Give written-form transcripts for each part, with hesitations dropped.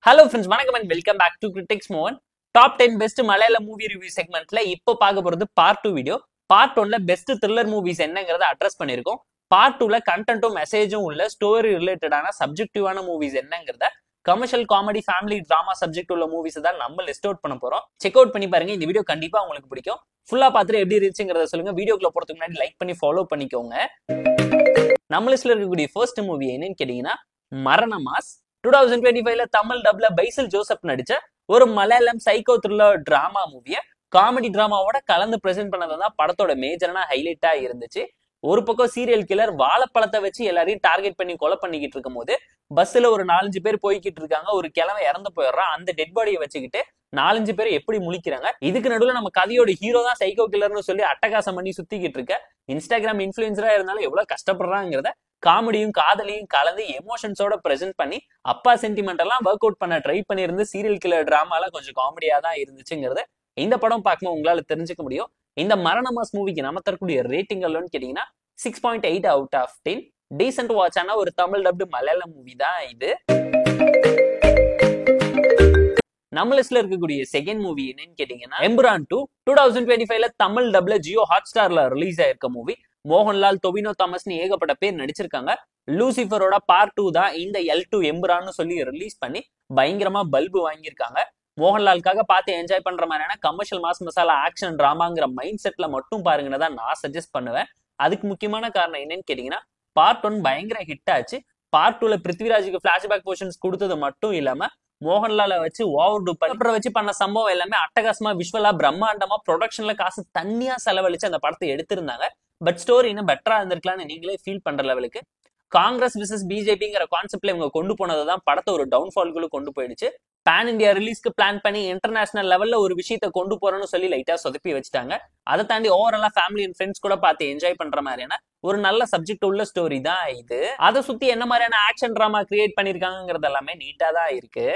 Hello friends, வணக்கம் and welcome back to Critics Mohan. Top 10 best Malayalam movie review செக்மெண்ட்ல இப்போ பார்க்க போறது பார்ட் 2 வீடியோ. பார்ட் 1ல பெஸ்ட் த்ரில்லர் மூவிஸ் என்னங்கறத அட்ரஸ் பண்ணிருக்கோம். பார்ட் 2ல கண்டென்ட்டும் மெசேஜும் உள்ள ஸ்டோரி ரிலேட்டடான சப்ஜெக்டிவான மூவிஸ் என்னங்கறத commercial comedy family drama subject உள்ள மூவிஸ் தான் நம்ம லிஸ்ட் அவுட் பண்ண போறோம். செக் அவுட் பண்ணி பாருங்க. இந்த வீடியோ கண்டிப்பா உங்களுக்கு பிடிக்கும். ஃபுல்லா பார்த்துட்டு எப்படி இருந்துச்சுங்கறத சொல்லுங்க. வீடியோக்குள்ள போறதுக்கு முன்னாடி லைக் பண்ணி ஃபாலோ பண்ணிக்கோங்க. நம்ம லிஸ்ட்ல இருக்கக்கூடிய ஃபர்ஸ்ட் மூவி என்னன்னு கேட்டீங்கன்னா மரண மாஸ். 2025ல தமிழ் டப்ல பைசல் ஜோசப் நடிச்ச ஒரு மலையாளம் சைக்கோ த்ரில்லர் டிராமா மூவிய காமெடி டிராமாவோட கலந்து பிரசென்ட் பண்ணதான் படத்தோட மேஜரான ஹைலைட்டா இருந்துச்சு. ஒரு பக்கம் சீரியல் கில்லர் வாழைப்பழத்தை வச்சு எல்லாரையும் டார்கெட் பண்ணி கொலை பண்ணிக்கிட்டு இருக்கும் போது பஸ்ல ஒரு 4-5 பேர் போய்கிட்டு இருக்காங்க. ஒரு கிழமை இறந்து போயிடுறான். அந்த டெட் பாடியை வச்சுக்கிட்டு 4-5 பேர் எப்படி முழிக்கிறாங்க. இதுக்கு நடுவில் நம்ம கதையோட ஹீரோ தான் சைக்கோ கில்லர்னு சொல்லி அட்டகாசம் பண்ணி சுத்திக்கிட்டு இருக்க இன்ஸ்டாகிராம் இன்ஃபுளுசரா இருந்தாலும் எவ்வளவு கஷ்டப்படுறாங்கிறத காமெடியும் காதலையும் கலந்து எமோஷன்ஸோட பிரசென்ட் பண்ணி அப்பா சென்டிமெண்ட் எல்லாம் ஒர்க் அவுட் பண்ண ட்ரை பண்ணியிருந்து சீரியல் கில்லர் டிராமால கொஞ்சம் காமெடியா தான் இருந்துச்சுங்கிறது இந்த படம் பார்க்கும்போது உங்களால தெரிஞ்சுக்க முடியும். இந்த மரண மாஸ் மூவிக்கு நம்ம தரக்கூடிய ரேட்டிங் எல்லாம் கேட்டீங்கன்னா 6.8 அவுட் ஆஃப் 10. டீசென்ட் வாட்ச் ஆன ஒரு தமிழ் டப்டு மலையாளம் மூவி தான் இது. நம்ம லிஸ்ட்ல இருக்கக்கூடிய செகண்ட் மூவி என்னன்னு கேட்டீங்கன்னா எம்புரான் 2. 2025ல தமிழ் டப்ல ஜியோ ஹாட் ஸ்டார்ல ரிலீஸ் ஆயிருக்க மூவி. மோகன்லால், டொவினோ தாமஸ்னு ஏகப்பட்ட பேர் நடிச்சிருக்காங்க. லூசிஃபரோட பார்ட் 2 தான் இந்த L2 எம்புரான்னு சொல்லி ரிலீஸ் பண்ணி பயங்கரமா பல்பு வாங்கியிருக்காங்க. மோகன்லாலுக்காக பார்த்து என்ஜாய் பண்ற மாதிரியான கமர்ஷியல் மாஸ் மசாலா ஆக்ஷன் டிராமாங்கிற மைண்ட் செட்ல மட்டும் பாருங்கன்னு தான் நான் சஜஸ்ட் பண்ணுவேன். அதுக்கு முக்கியமான காரணம் என்னன்னு கேட்டீங்கன்னா பார்ட் 1 பயங்கர ஹிட் ஆச்சு. பார்ட் 2ல பிருத்விராஜுக்கு பிளாஷ்பேக் போர்ஷன்ஸ் கொடுத்தது மட்டும் இல்லாம மோகன்லால வச்சு ஓவர் டூ அப்புறம் வச்சு பண்ண சம்பவம் எல்லாமே அட்டகாசமா விஷுவலா பிரம்மாண்டமா ப்ரொடக்ஷன்ல காசு தண்ணியா செலவழிச்சு அந்த படத்தை எடுத்திருந்தாங்க. பட் ஸ்டோரி இன்னும் பெட்டரா இருந்திருக்கலாம்னு நீங்களே ஃபீல் பண்ற லெவலுக்கு காங்கிரஸ் விசஸ் பிஜேபிங்கிற கான்செப்ட்ல இவங்க கொண்டு போனதை தான் படத்தை ஒரு டவுன்ஃபால்குள்ள கொண்டு போயிடுச்சு. பேன் இந்தியா ரிலீஸ்க்கு பிளான் பண்ணி இன்டர்நேஷனல் லெவல்ல ஒரு விஷயத்த கொண்டு போறோம்னு சொல்லி லைட்டா சொதப்பி வச்சுட்டாங்க. அதை தாண்டி ஓவராலா ஃபேமிலி அண்ட் ஃப்ரெண்ட்ஸ் கூட பார்த்து என்ஜாய் பண்ற மாதிரியான ஒரு நல்ல சப்ஜெக்ட் உள்ள ஸ்டோரி தான் இது. அதை சுத்தி என்ன மாதிரியான ஆக்ஷன் டிராமா கிரியேட் பண்ணிருக்காங்கிறது எல்லாமே நீட்டா தான் இருக்கு.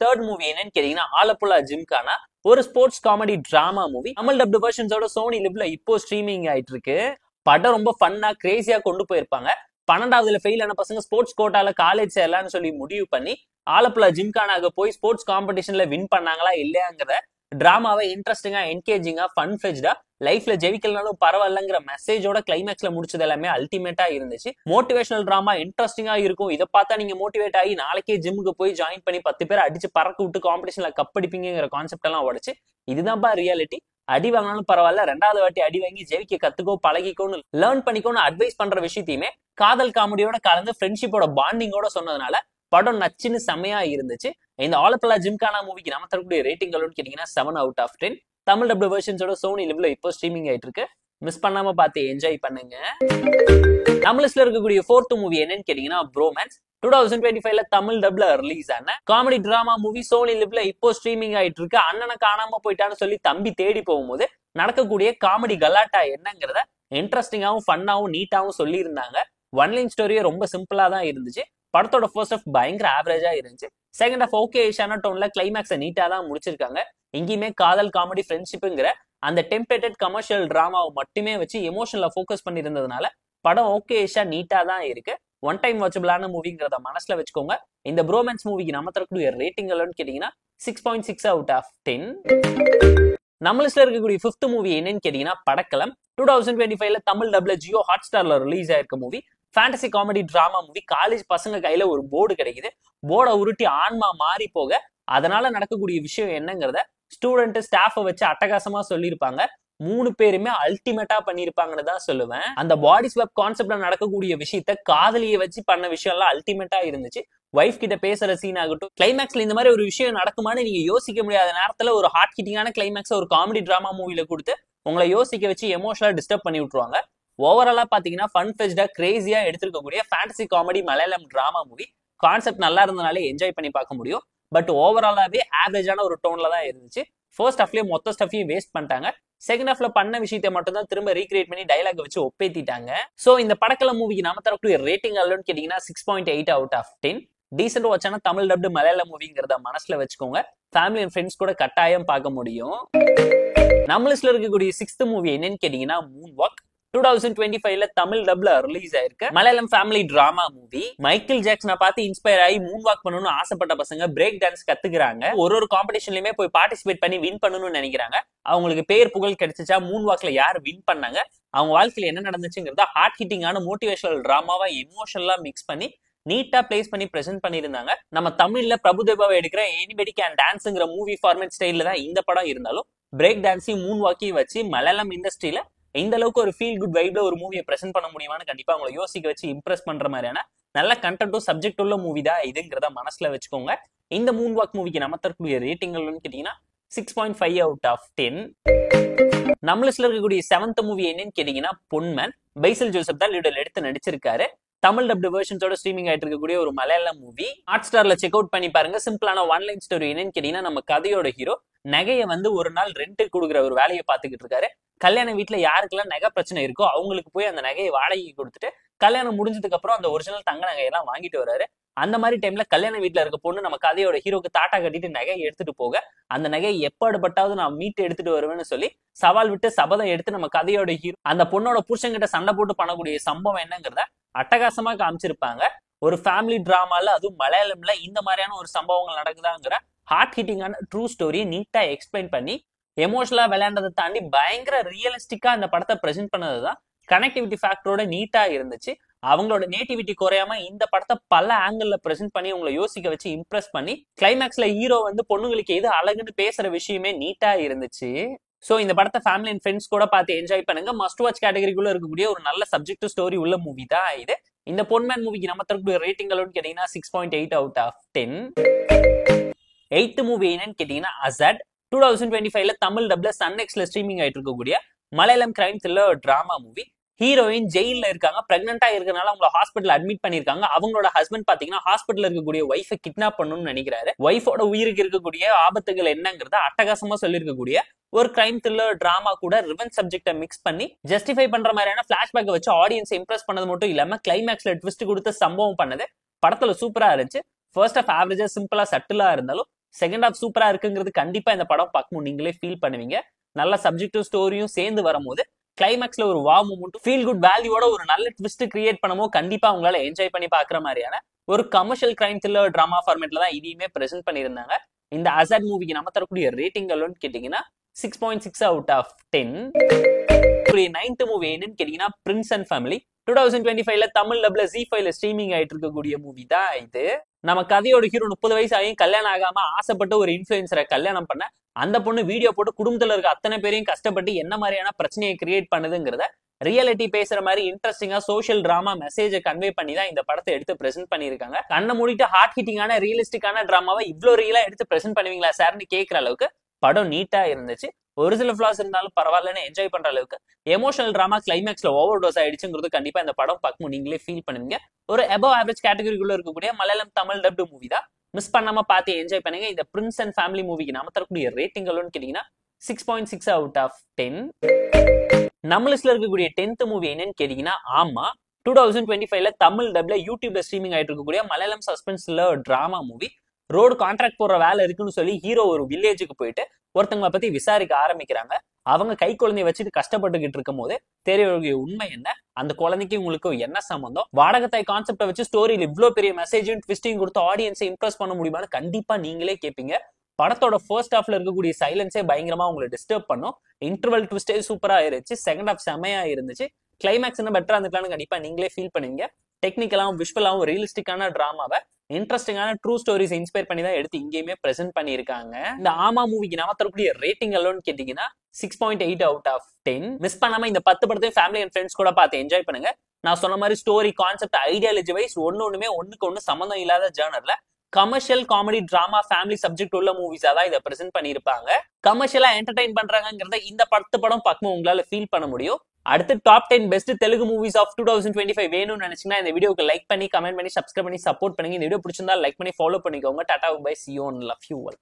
தேர்ட் மூவி என்னன்னு கேட்டீங்கன்னா ஆலப்புழா ஜிம்கானா ஒரு sports comedy drama movie. Tamil dubbed வெர்ஷன்ஸோட சோனி லிவ்ல இப்போ ஸ்ட்ரீமிங் ஆயிட்டு இருக்கு. படம் ரொம்ப ஃபன்னா கிரேசியா கொண்டு போயிருப்பாங்க. 12வதுல ஃபெயில் ஆன பசங்க ஸ்போர்ட்ஸ் கோட்டால காலேஜ் சேரலாம்னு சொல்லி முடிவு பண்ணி ஆலப்புழா ஜிம்கானாக போய் ஸ்போர்ட்ஸ் காம்படிஷன்ல வின் பண்ணாங்களா இல்லையாங்கிற டிராமாவை இன்ட்ரெஸ்டிங்கா என்கேஜிங்கா ஃபன் ஃபெஜ்டா லைஃப்ல ஜெயிக்கலனாலும் பரவாயில்லங்கிற மெசேஜோட கிளைமேக்ஸ்ல முடிச்சது எல்லாமே அல்டிமேட்டா இருந்துச்சு. மோட்டிவேஷனல் டிராமா இன்ட்ரெஸ்டிங்கா இருக்கும். இதை பார்த்தா நீங்க மோட்டிவேட் ஆகி நாளைக்கே ஜிம்முக்கு போய் ஜாயின் பண்ணி 10 பேர் அடிச்சு பறக்க விட்டு காம்படிஷன்ல கப்படிப்பீங்கிற கான்செப்ட் எல்லாம் உடைச்சு இதுதான்ப்பா ரியாலிட்டி, அடி வாங்கினாலும் பரவாயில்ல, 2வது வாட்டி அடி வாங்கி ஜெயிக்க கத்துக்கோ பழகிக்கோன்னு லேர்ன் பண்ணிக்கோன்னு அட்வைஸ் பண்ற விஷயத்தையுமே காதல் காமெடியோட கலந்து ஃப்ரெண்ட்ஷிப்போட பாண்டிங்கோட சொன்னதுனால படம் நச்சுன்னு செமையா இருந்துச்சு. இந்த ஆலப்புழா ஜிம்கானா மூவிக்கு நம்ம தரக்கூடிய ரேட்டிங் கேட்டீங்கன்னா 7 அவுட் ஆஃப் 10. தமிழ் டப்டு வெர்ஷன்ஸோட சோனி லிவ்ல இப்போ ஸ்ட்ரீமிங் ஆயிட்டு இருக்கு. மிஸ் பண்ணாம பார்த்து என்ஜாய் பண்ணுங்க. நம்ம லிஸ்ட்ல இருக்கக்கூடிய ஃபோர்த் மூவி என்னன்னு கேட்டீங்கன்னா ப்ரோமேன்ஸ். 2025ல தமிழ் டப்ல ரிலீஸ் ஆன காமெடி டிராமா மூவி சோனி லிவ்ல இப்போ ஸ்ட்ரீமிங் ஆயிட்டு இருக்கு. அண்ணனை காணாம போயிட்டான்னு சொல்லி தம்பி தேடி போகும்போது நடக்கக்கூடிய காமெடி கலாட்டா என்னங்கிறத இன்ட்ரெஸ்டிங்காவும் ஃபன்னாவும் நீட்டாவும் சொல்லி இருந்தாங்க. ஒன்லைன் ஸ்டோரியே ரொம்ப சிம்பிளா தான் இருந்துச்சு. படத்தோட ஃபர்ஸ்ட் ஹாஃப் பயங்கர ஆவரேஜா இருந்துச்சு. செகண்ட் ஹாஃப் ஓகே ஈஷான டோன்ல கிளைமேக்ஸை நீட்டா தான் முடிச்சிருக்காங்க. எங்கேயுமே காதல் காமெடி ஃப்ரெண்ட்ஷிப்புங்கிற அந்த டெம்பரேட்டட் கமர்ஷியல் டிராமாவை மட்டுமே வச்சு எமோஷன்ல ஃபோக்கஸ் பண்ணியிருந்ததுனால படம் ஓகே ஈஷா நீட்டா தான் இருக்கு. ஒன் டைம் வாட்சபிளான மூவிங்கிறத மனசுல வச்சுக்கோங்க. இந்த ப்ரோமேன்ஸ் மூவிக்கு நம்ம தரக்கூடிய ரேட்டிங் எல்லாம் கேட்டீங்கன்னா 6.6 அவுட் ஆஃப் 10. நம்ம லிஸ்ட்ல இருக்கக்கூடிய ஃபிஃப்த் மூவி என்னன்னு கேட்டீங்கன்னா படக்கலம். 2025ல தமிழ் டப்ல ஜியோ ஹாட் ஸ்டார்ல ரிலீஸ் ஆயிருக்க movie. Fantasy comedy drama movie. College பசங்க கையில ஒரு போர்டு கிடைக்குது. போர்டை உருட்டி ஆன்மா மாறி போக அதனால நடக்கக்கூடிய விஷயம் என்னங்கிறத ஸ்டூடெண்ட் ஸ்டாஃபை வச்சு அட்டகாசமா சொல்லியிருப்பாங்க. 3 பேருமே அல்டிமேட்டா பண்ணிருப்பாங்கன்னு தான் சொல்லுவேன். அந்த பாடி ஸ்வாப் கான்செப்ட்ல நடக்கக்கூடிய விஷயத்த காதலியை வச்சு பண்ண விஷயம் எல்லாம் அல்டிமேட்டா இருந்துச்சு. வைஃப் கிட்ட பேசுற சீன் ஆகட்டும், கிளைமேக்ஸ்ல இந்த மாதிரி ஒரு விஷயம் நடக்குமான்னு நீங்க யோசிக்க முடியாத நேரத்துல ஒரு ஹார்ட் ஹிட்டிங்கான கிளைமேக்ஸ் ஒரு காமெடி டிராமா மூவில கொடுத்து உங்களை யோசிக்க வச்சு எமோஷனலா டிஸ்டர்ப் பண்ணி விட்டுருவாங்க. ஓவராலா பாத்தீங்கன்னா ஃபன் ஃபெஜ்டா கிரேசியா எடுத்திருக்கக்கூடிய fantasy comedy Malayalam drama movie. Concept நல்லா இருந்தனாலே என்ஜாய் பண்ணி பார்க்க முடியும். பட் ஓவராலாவே ஆவரேஜான ஒரு டோன்ல தான் இருந்துச்சு. ஃபர்ஸ்ட் ஹாஃப்லயே மொத்த ஸ்டஃபையும் வேஸ்ட் பண்ணிட்டாங்க. செகண்ட் ஹாஃப்ல பண்ண விஷயத்தை மட்டும் தான் திரும்ப ரீக்ரியேட் பண்ணி டைலாக் வச்சு ஒப்பேத்திட்டாங்க. சோ இந்த படக்கல மூவிக்கு நாம தரக்கூடிய ரேட்டிங் எல்லாம் கேட்டீங்கன்னா 6.8 அவுட் ஆஃப் 10. டீசென்ட் வாட்சான தமிழ் டப்டு மலையாள மூவிங்கிறத மனசுல வச்சுக்கோங்க. ஃபேமிலி அண்ட் ஃப்ரெண்ட்ஸ் கூட கட்டாயம் பார்க்க முடியும். நம்ம லிஸ்ட்ல இருக்கக்கூடிய 6th மூவி என்னன்னு கேட்டீங்கன்னா மூன் வாக். 2025ல தமிழ் டப்ல ரிலீஸ் ஆயிருக்கு Malayalam family drama movie. Michael ஜாக்சனை பார்த்து இன்ஸ்பயர் ஆகி மூன் வாக் பண்ணணும்னு ஆசைப்பட்ட பசங்க பிரேக் டான்ஸ் கத்துக்கிறாங்க. ஒரு காம்படிஷன்லயுமே போய் பார்ட்டிசிபேட் பண்ணி வின் பண்ணணும்னு நினைக்கிறாங்க. அவங்களுக்கு பேர் புகழ் கிடைச்சிச்சா மூன் வாக்ல யார் வின் பண்ணாங்க, அவங்க வாழ்க்கையில என்ன நடந்துச்சுங்கிறத ஹார்ட் ஹிட்டிங்கான மோட்டிவேஷனல் டிராமாவா எமோஷனலா மிக்ஸ் பண்ணி நீட்டா பிளேஸ் பண்ணி பிரசென்ட் பண்ணிருந்தாங்க. நம்ம தமிழ்ல பிரபுதேவாவை எடுக்கிற எனிபடி கேன் டான்ஸ்ங்கிற மூவி ஃபார்மேட் ஸ்டைல்ல தான் இந்த படம் இருந்தாலும் பிரேக் டான்ஸையும் மூன் வாக்கையும் வச்சு மலையாளம் இண்டஸ்ட்ரியில இந்த அளவுக்கு ஒரு ஃபீல் குட் வைப்ல ஒரு மூவியை பிரசென்ட் பண்ண முடியுமான்னு கண்டிப்பா அவங்களை யோசிக்க வச்சு இம்ப்ரெஸ் பண்ற மாதிரியான நல்ல கண்டென்ட்டும் சப்ஜெக்ட் உள்ள மூவி தான் இதுங்கிறத மனசுல வச்சுக்கோங்க. இந்த மூன் வாக் மூவிக்கு நம்ம தரக்கூடிய ரேட்டிங்கள்னு கேட்டீங்கன்னா 6.5 அவுட் ஆஃப் 10. நம்ம லிஸ்ட்ல இருக்கக்கூடிய 7th மூவி என்னன்னு கேட்டீங்கன்னா பொன்மேன். பைசல் ஜோசப் தான் லீடர் எடுத்து நடிச்சிருக்காரு. தமிழ் டப்டு வெர்ஷன்ஸோட ஸ்ட்ரீமிங் ஆயிட்டு இருக்கக்கூடிய ஒரு மலையாளம் மூவி. ஹாட் ஸ்டார்ல செக் அவுட் பண்ணி பாருங்க. சிம்பிளான ஒன் லைன் ஸ்டோரி என்னன்னு கேட்டீங்கன்னா நம்ம கதையோட ஹீரோ நகையை ஒரு நாள் ரெண்ட்டுக்கு கொடுக்குற ஒரு வேலையை பார்த்துக்கிட்டு இருக்காரு. கல்யாண வீட்டுல யாருக்கெல்லாம் நகை பிரச்சனை இருக்கோ அவங்களுக்கு போய் அந்த நகையை வாடகைக்கு கொடுத்துட்டு கல்யாணம் முடிஞ்சதுக்கு அப்புறம் அந்த ஒரிஜினல் தங்க நகையெல்லாம் வாங்கிட்டு வராரு. அந்த மாதிரி டைம்ல கல்யாண வீட்டுல இருக்க பொண்ணு நம்ம கதையோட ஹீரோக்கு தாட்டா கட்டிட்டு நகையை எடுத்துட்டு போக அந்த நகையை எப்பாடுபட்டாவது நான் மீட்டு எடுத்துட்டு வருவேன்னு சொல்லி சவால் விட்டு சபதம் எடுத்து நம்ம கதையோட ஹீரோ அந்த பொண்ணோட புருஷங்கிட்ட சண்டை போட்டு பண்ணக்கூடிய சம்பவம் என்னங்கிறத அட்டகாசமா காமிச்சிருப்பாங்க. ஒரு ஃபேமிலி டிராமால அதுவும் மலையாளம்ல இந்த மாதிரியான ஒரு சம்பவங்கள் நடக்குதாங்கிற ஹார்ட் ஹிட்டிங்கான ட்ரூ ஸ்டோரியை நீட்டா எக்ஸ்பிளைன் பண்ணி எமோஷனலா விளையாண்டதை தாண்டி பயங்கர ரியலிஸ்டிக்கா அந்த படத்தை பிரசென்ட் பண்ணதுதான் கனெக்டிவிட்டி ஃபேக்டரோட நீட்டா இருந்துச்சு. அவங்களோட நேட்டிவிட்டி குறையாம இந்த படத்தை பல ஆங்கிள் பிரசென்ட் பண்ணி உங்களை யோசிக்க வச்சு இம்ப்ரெஸ் பண்ணி கிளைமேக்ஸ்ல ஹீரோ பொண்ணுங்களுக்கு எது அழகுன்னு பேசுற விஷயமே நீட்டா இருந்துச்சு. சோ இந்த படத்தை ஃபேமிலி அண்ட் ஃப்ரெண்ட்ஸ் கூட பார்த்து என்ஜாய் பண்ணுங்க. மஸ்ட் வாட்ச் கேட்டகரிக்குள்ள இருக்கக்கூடிய ஒரு நல்ல சப்ஜெக்ட் ஸ்டோரி உள்ள மூவி தான் இது. இந்த பொன்மேன் மூவிக்கு நம்ம தரக்கூடிய ரேட்டிங் கேட்டீங்கன்னா 6.8 அவுட் ஆஃப் 10. 8th மூவி என்னன்னு கேட்டீங்கன்னா அசாட். 2025ல தமிழ் டப்ல சன்நெக்ஸ்ல ஸ்ட்ரீமிங் ஆயிட்டு இருக்கக்கூடிய Malayalam crime thriller drama movie. Heroine ஜெயில இருக்காங்க. பிரெக்னெண்டா இருக்கனால அவங்கள ஹாஸ்பிட்டல் அட்மிட் பண்ணிருக்காங்க. அவங்களோட ஹஸ்பண்ட் பாத்தீங்கன்னா ஹாஸ்பிட்டல் இருக்கக்கூடிய ஒய்ஃபை கிட்னாப் பண்ணணும்னு நினைக்கிறாரு. ஒய்ஃபோட உயிருக்கு இருக்கக்கூடிய ஆபத்துகள் என்னங்கிறத அட்டகாசமா சொல்லியிருக்கக்கூடிய ஒரு கிரைம் த்ரில்லர் டிராமா கூட ரிவெஞ்ச் சப்ஜெக்ட மிக்ஸ் பண்ணி ஜஸ்டிஃபை பண்ற மாதிரியான பிளாஷ்பேக் வச்சு ஆடியன்ஸ் இம்ப்ரெஸ் பண்ணது மட்டும் இல்லாம கிளைமேக்ஸ்ல ட்விஸ்ட் கொடுத்து சம்பவம் பண்ணது படத்துல சூப்பரா இருந்துச்சு. ஃபர்ஸ்ட் ஆஃப் ஆவரேஜா சிம்பிளா சட்டிலா இருந்தாலும் செகண்ட் ஆஃப் சூப்பரா இருக்குங்கிறது கண்டிப்பா இந்த படம் பார்க்கும் நீங்களே ஃபீல் பண்ணுவீங்க. நல்ல சப்ஜெக்டிவ் ஸ்டோரியும் சேர்ந்து வரும்போது கிளைமேக்ஸ்ல ஒரு வா மூமெண்ட் ஃபீல் குட் வேல்யூவோட ஒரு நல்ல ட்விஸ்ட் கிரியேட் பண்ணும்போது கண்டிப்பா உங்களால என்ஜாய் பண்ணி பாக்குற மாதிரியான ஒரு கமர்ஷியல் கிரைம் த்ரில்லர் டிராமா ஃபார்மேட்ல தான் இதையுமே பிரசென்ட் பண்ணியிருந்தாங்க. இந்த அசாட் மூவிக்கு நம்ம தரக்கூடிய ரேட்டிங் கேட்டீங்கன்னா 6.6 அவுட் ஆஃப் 10. 9th மூவி என்னன்னு கேட்டீங்கன்னா பிரின்ஸ் அண்ட் ஃபேமிலி. 2025ல தமிழ் டப்ல Z5ல ஸ்ட்ரீமிங் ஆயிட்டு இருக்கக்கூடிய மூவி தான் இது. நம்ம கதையோட ஹீரோ 30 வயசு ஆகியும் கல்யாணம் ஆகாம ஆசைப்பட்டு ஒரு இன்ஃபுளுசரை கல்யாணம் பண்ண அந்த பொண்ணு வீடியோ போட்டு குடும்பத்துல இருக்க அத்தனை பேரையும் கஷ்டப்பட்டு என்ன மாதிரியான பிரச்சனையை கிரியேட் பண்ணுதுங்கிறத ரியாலிட்டி பேசுற மாதிரி இன்ட்ரெஸ்டிங்கா சோஷியல் டிராமா மெசேஜை கன்வே பண்ணி தான் இந்த படத்தை எடுத்து பிரசென்ட் பண்ணிருக்காங்க. கண்ணை மூடிட்டு ஹார்ட் ஹிட்டிங்கான ரியலிஸ்டிக்கான டிராமாவை இவ்வளவு ரியலா எடுத்து பிரசென்ட் பண்ணுவீங்களா சார்னு கேட்கிற அளவுக்கு படம் நீட்டா இருந்துச்சு. ஒரு சில ஃபிளாஸ் இருந்தாலும் பரவாயில்லன்னு என்ஜாய் பண்ற அளவுக்கு எமோஷனல் டிராமா கிளைமேக்ஸ்ல ஓவர் டோஸ் ஆயிடுச்சுங்கிறது கண்டிப்பா இந்த படம் பார்க்கும் நீங்களே ஃபீல் பண்ணுவீங்க. ஒரு அபவ் ஆவரேஜ் கேட்டகரிக்குள்ள இருக்கக்கூடிய மலையாளம் தமிழ் டப்டு மூவி தான். மிஸ் பண்ணாம பார்த்து என்ஜாய் பண்ணுங்க. இந்த பிரின்ஸ் அண்ட் ஃபேமிலி மூவிக்கு நாம தரக்கூடிய ரேட்டிங் கேட்டீங்கன்னா 6.6 அவுட் ஆஃப் 10. நம்ம லிஸ்ட்ல இருக்கக்கூடிய 10th மூவி என்னன்னு கேட்டீங்கன்னா ஆமா. 2025ல தமிழ் டப்ல யூடியூப்ல ஸ்ட்ரீமிங் ஆயிட்டு இருக்கக்கூடிய மலையாளம் சஸ்பென்ஸ்ல டிராமா மூவி. ரோடு கான்ட்ராக்ட் போடுற வேலை இருக்குன்னு சொல்லி ஹீரோ ஒரு வில்லேஜுக்கு போயிட்டு ஒருத்தங்களை பத்தி விசாரிக்க ஆரம்பிக்கிறாங்க. அவங்க கை குழந்தைய வச்சுட்டு கஷ்டப்பட்டுக்கிட்டு இருக்கும் போது தெரிய உண்மை என்ன, அந்த குழந்தைக்கு உங்களுக்கு என்ன சம்பந்தம், வாடகத்தாய் கான்செப்டை வச்சு ஸ்டோரியில இவ்வளவு பெரிய மெசேஜும் ட்விஸ்டிங் கொடுத்து ஆடியன்ஸை இம்ப்ரெஸ் பண்ண முடியுமான்னு கண்டிப்பா நீங்களே கேட்பீங்க. படத்தோட ஃபர்ஸ்ட் ஹாஃப்ல இருக்கக்கூடிய சைலன்ஸே பயங்கரமா உங்களை டிஸ்டர்ப் பண்ணும். இன்டர்வல் ட்விஸ்டே சூப்பரா இருந்துச்சு. செகண்ட் ஹாஃப் செமையா இருந்துச்சு. கிளைமேக்ஸ் என்ன பெட்டரா இருந்துக்கலாம்னு கண்டிப்பா நீங்களே ஃபீல் பண்ணுவீங்க. டெக்னிக்கலாவும் விஷுவலாவும் ரியலிஸ்டிக்கான டிராமாவை இன்ட்ரெஸ்டிங்கான ட்ரூ ஸ்டோரிஸ் இன்ஸ்பயர் பண்ணி தான் எடுத்து இங்கேயுமே பிரசென்ட் பண்ணியிருக்காங்க. இந்த ஆமா மூவிக்கு நாம தரக்கூடிய ரேட்டிங் கேட்டீங்கன்னா 6.8 அவுட் ஆஃப் 10. மிஸ் பண்ணாம இந்த 10 படத்தையும் ஃபேமிலி அண்ட் ஃப்ரெண்ட்ஸ் கூட பார்த்து என்ஜாய் பண்ணுங்க. நான் சொன்ன மாதிரி ஸ்டோரி கான்செப்ட் ஐடியாலஜி வைஸ் ஒண்ணுமே ஒண்ணுக்கு ஒண்ணு சம்மந்தம் இல்லாத ஜேர்னர்ல commercial comedy drama family subject உள்ள மூவிஸா தான் இதை பிரசென்ட் பண்ணியிருப்பாங்க. கமர்ஷியலா என்டர்டைன் பண்றாங்கிறத இந்த 10 படம் பார்க்கும் உங்களால ஃபீல் பண்ண முடியும். அடுத்து top 10 best Telugu movies of 2025 வேணும்னு நினைச்சீங்கன்னா இந்த வீடியோக்கு லைக் பண்ணி கமெண்ட் பண்ணி சப்ஸ்கிரைப் பண்ணி சப்போர்ட் பண்ணுங்க. இந்த வீடியோ பிடிச்சிருந்தா லைக் பண்ணி ஃபாலோ பண்ணிக்கோங்க. Tata bye, see you and love you all.